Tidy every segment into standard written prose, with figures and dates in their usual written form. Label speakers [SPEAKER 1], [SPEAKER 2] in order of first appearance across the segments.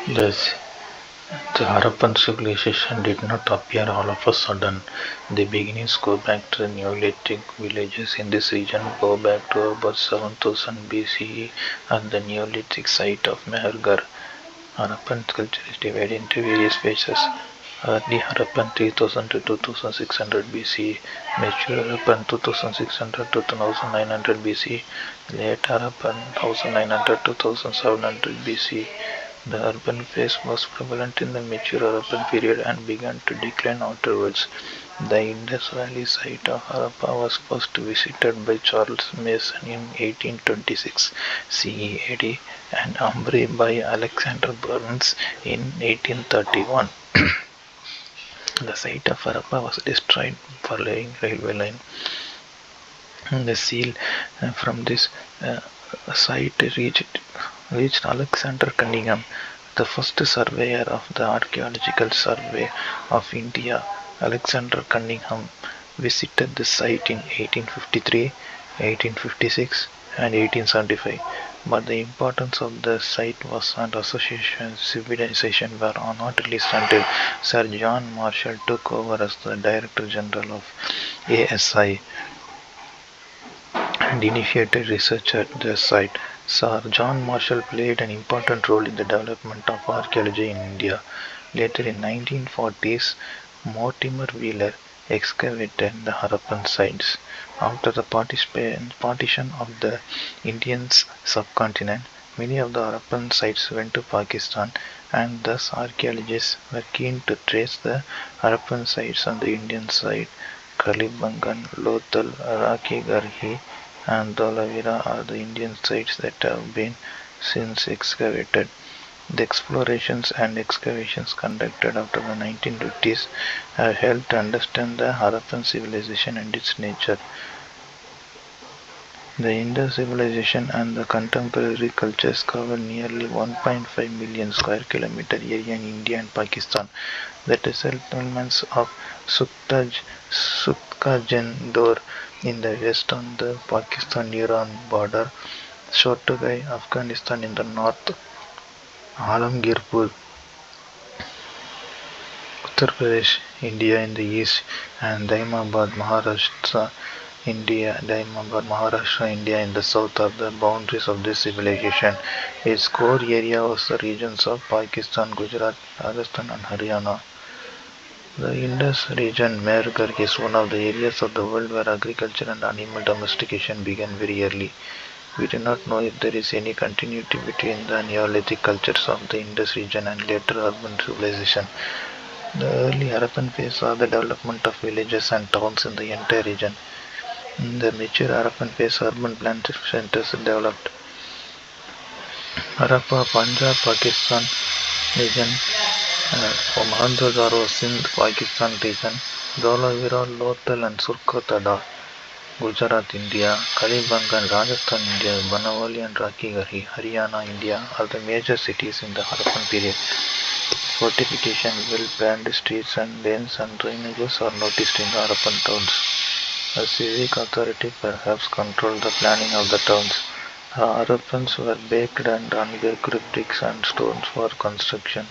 [SPEAKER 1] Yes, the Harappan civilization did not appear all of a sudden. The beginnings go back to the Neolithic villages in this region go back to about 7000 BCE at the Neolithic site of Mehergarh. Harappan culture is divided into various phases. Early Harappan 3000 to 2600 BCE, mature Harappan 2600 to 2900 BCE, late Harappan 1900 to 1700 BCE. The urban phase was prevalent in the mature Harappan period and began to decline afterwards. The Indus Valley site of Harappa was first visited by Charles Mason in 1826 CE AD and Ambri by Alexander Burns in 1831. The site of Harappa was destroyed following railway line. The seal from this uh, site reached Alexander Cunningham, the first surveyor of the Archaeological Survey of India. Alexander Cunningham visited the site in 1853, 1856, and 1875, but the importance of the site was and association civilization were not released until Sir John Marshall took over as the Director General of ASI and initiated research at the site. Sir John Marshall played an important role in the development of archaeology in India. Later in 1940s, Mortimer Wheeler excavated the Harappan sites. After the partition of the Indian subcontinent, many of the Harappan sites went to Pakistan, and thus archaeologists were keen to trace the Harappan sites on the Indian side. Kalibangan, Lothal, Rakhigarhi, and Dholavira are the Indian sites that have been since excavated. The explorations and excavations conducted after the 1950s have helped understand the Harappan civilization and its nature. The Indus civilization and the contemporary cultures cover nearly 1.5 million square kilometer area in India and Pakistan. The settlements of Sutkajendor in the west on the Pakistan-Iran border, Shotogai, Afghanistan in the north, Alamgirpur, Uttar Pradesh, India in the east, and Daimabad, Maharashtra, India in the south are the boundaries of this civilization. Its core area was the regions of Pakistan, Gujarat, Rajasthan, and Haryana. The Indus region, Mehergarh, is one of the areas of the world where agriculture and animal domestication began very early. We do not know if there is any continuity between the Neolithic cultures of the Indus region and later urban civilization. The early Harappan phase saw the development of villages and towns in the entire region. In the mature Harappan phase, urban plant centers developed. Harappa, Punjab, Pakistan region, Mohenjo-daro, Sindh, Pakistan region, Dholavira, Lothal and Surkotada, Gujarat, India, Kalibangan, Rajasthan, India, Banawali and Rakhigarhi, Haryana, India are the major cities in the Harappan period. Fortification, well-planned streets and lanes and drainages are noticed in the Harappan towns. A civic authority perhaps controlled the planning of the towns. Harappans were baked and unbaked bricks and stones for construction.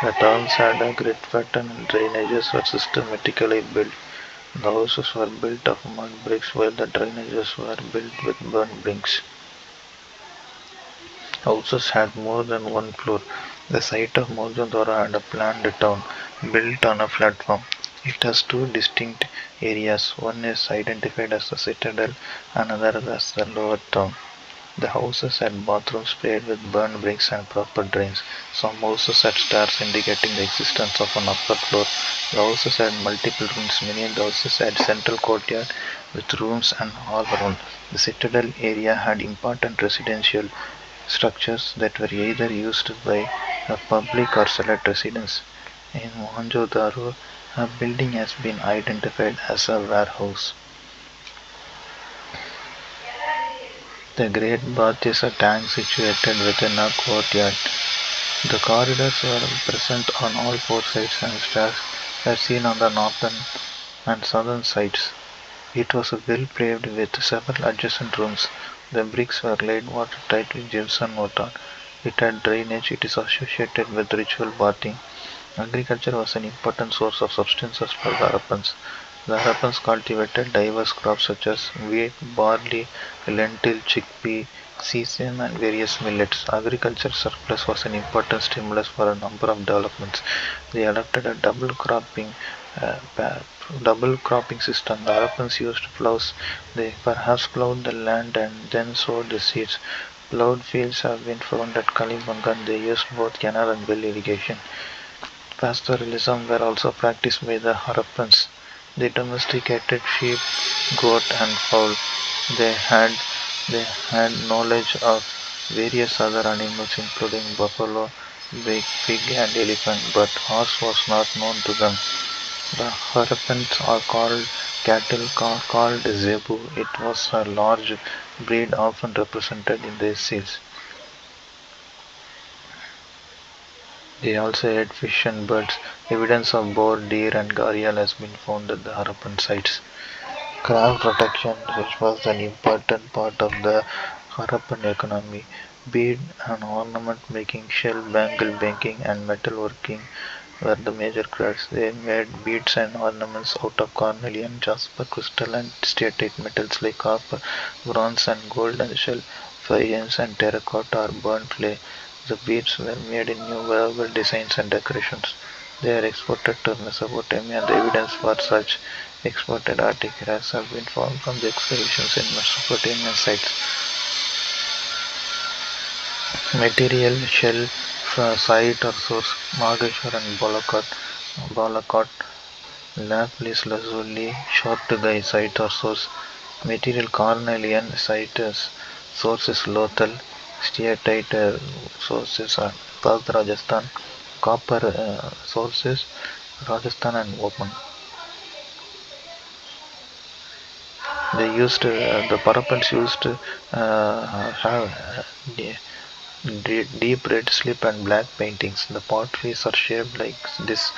[SPEAKER 1] The towns had a grid pattern and drainages were systematically built. The houses were built of mud bricks while the drainages were built with burnt bricks. Houses had more than one floor. The site of Mohenjo-daro had a planned town built on a platform. It has two distinct areas. One is identified as the citadel, another as the lower town. The houses had bathrooms paved with burnt bricks and proper drains. Some houses had stairs indicating the existence of an upper floor. The houses had multiple rooms. Many of the houses had central courtyard with rooms and all around. The citadel area had important residential structures that were either used by a public or select residents. In Mohenjo-daro, a building has been identified as a warehouse. The Great Bath is a tank situated within a courtyard. The corridors were present on all four sides and stairs were seen on the northern and southern sides. It was well paved with several adjacent rooms. The bricks were laid watertight with gypsum mortar. It had drainage. It is associated with ritual bathing. Agriculture was an important source of substances for the Harappans. The Harappans cultivated diverse crops such as wheat, barley, lentil, chickpea, sesame, and various millets. Agriculture surplus was an important stimulus for a number of developments. They adopted a uh, pa- double cropping system. The Harappans used plows. They perhaps plowed the land and then sowed the seeds. Plowed fields have been found at Kalimangan. They used both canal and well irrigation. Pastoralism were also practiced by the Harappans. They domesticated sheep, goat, and fowl. They had they had knowledge of various other animals including buffalo, pig, and elephant, but horse was not known to them. The Harappans are called cattle called zebu. It was a large breed often represented in their seals. They also ate fish and birds. Evidence of boar, deer, and gharial has been found at the Harappan sites. Craft protection, which was an important part of the Harappan economy. Bead and ornament making, shell, bangle making, and metalworking were the major crafts. They made beads and ornaments out of cornelian, jasper, crystal, and steatite metals like copper, bronze, and gold, and shell. Faience and terracotta or burnt clay. The beads were made in innumerable designs and decorations. They are exported to Mesopotamia. The evidence for such exported artifacts have been found from the excavations in Mesopotamian sites. Material shell site or source Mageshwar and Balakot Lapis lazuli Shortugai site or source Material Cornelian site source is Lothal Steatite sources are Perth Rajasthan Copper sources Rajasthan and Oman. The Harappans used have deep red slip and black paintings. The potteries are shaped like this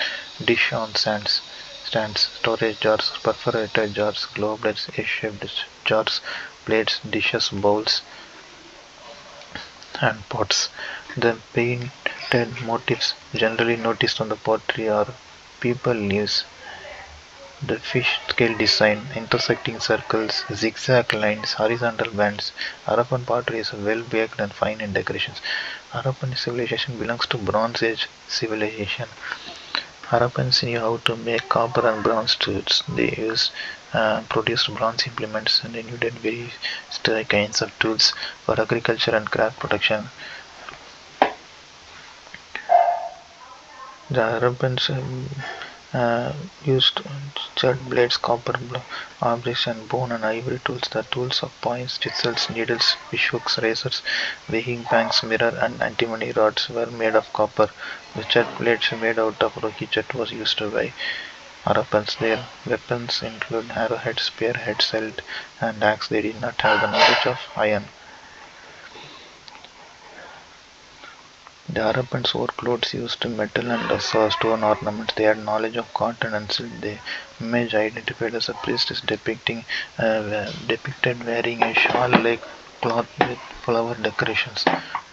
[SPEAKER 1] dish on stands, storage jars, perforated jars, globlets, S-shaped jars, plates, dishes, bowls, and pots. The painted motifs generally noticed on the pottery are people leaves, the fish scale design, intersecting circles, zigzag lines, horizontal bands. Harappan pottery is well baked and fine in decorations. Harappan civilization belongs to Bronze Age civilization. Harappans knew how to make copper and bronze tools. They produced bronze implements and invented various kinds of tools for agriculture and craft production. The Harappans used stud blades, copper objects, and bone and ivory tools. The tools of points, chisels, needles, fishhooks, razors, weighing banks, mirror, and antimony rods were made of copper. The chet blades made out of rocky chet was used by Harappans. Their weapons include arrowhead, spearhead, hilt, and axe. They did not have the knowledge of iron. The Harappans wore clothes used metal and stone ornaments. They had knowledge of cotton and silk. The image identified as a priestess depicted wearing a shawl-like cloth with flower decorations.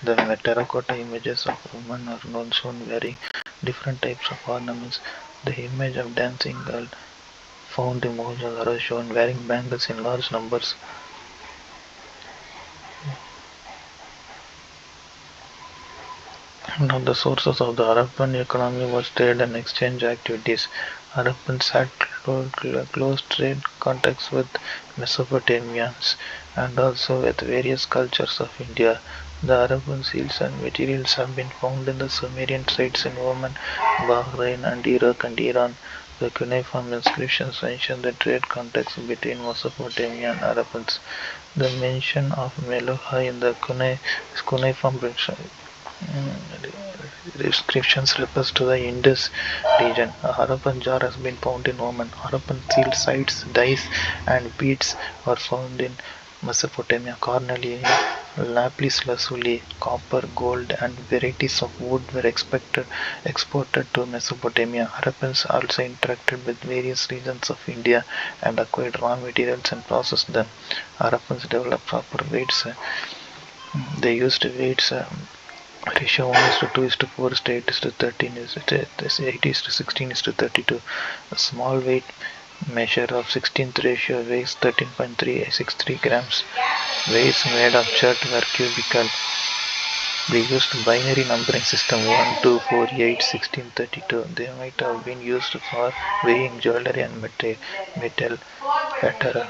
[SPEAKER 1] The terracotta images of women are known shown wearing different types of ornaments. The image of dancing girl found in Mohenjo-daro shown wearing bangles in large numbers. One of the sources of the Harappan economy was trade and exchange activities. Harappans had close trade contacts with Mesopotamians and also with various cultures of India. The Harappan seals and materials have been found in the Sumerian sites in Oman, Bahrain, and Iraq and Iran. The cuneiform inscriptions mention the trade contacts between Mesopotamia and Harappans. The mention of Meluhha in the cuneiform inscriptions refers to the Indus region. A Harappan jar has been found in Oman. Harappan seal sites, dice, and beads were found in Mesopotamia. Cornelian, lapis lazuli, copper, gold, and varieties of wood were exported to Mesopotamia. Harappans also interacted with various regions of India and acquired raw materials and processed them. Harappans developed proper weights. They used weights Ratio 1 is to 2 is to 4 is to 8 is to 13 is to 8 is to 16 is to 32. A small weight measure of 16th ratio weighs 13.363 grams. Weights made of chert were cubical. They used binary numbering system 1, 2, 4, 8, 16, 32. They might have been used for weighing jewelry and metal, etc.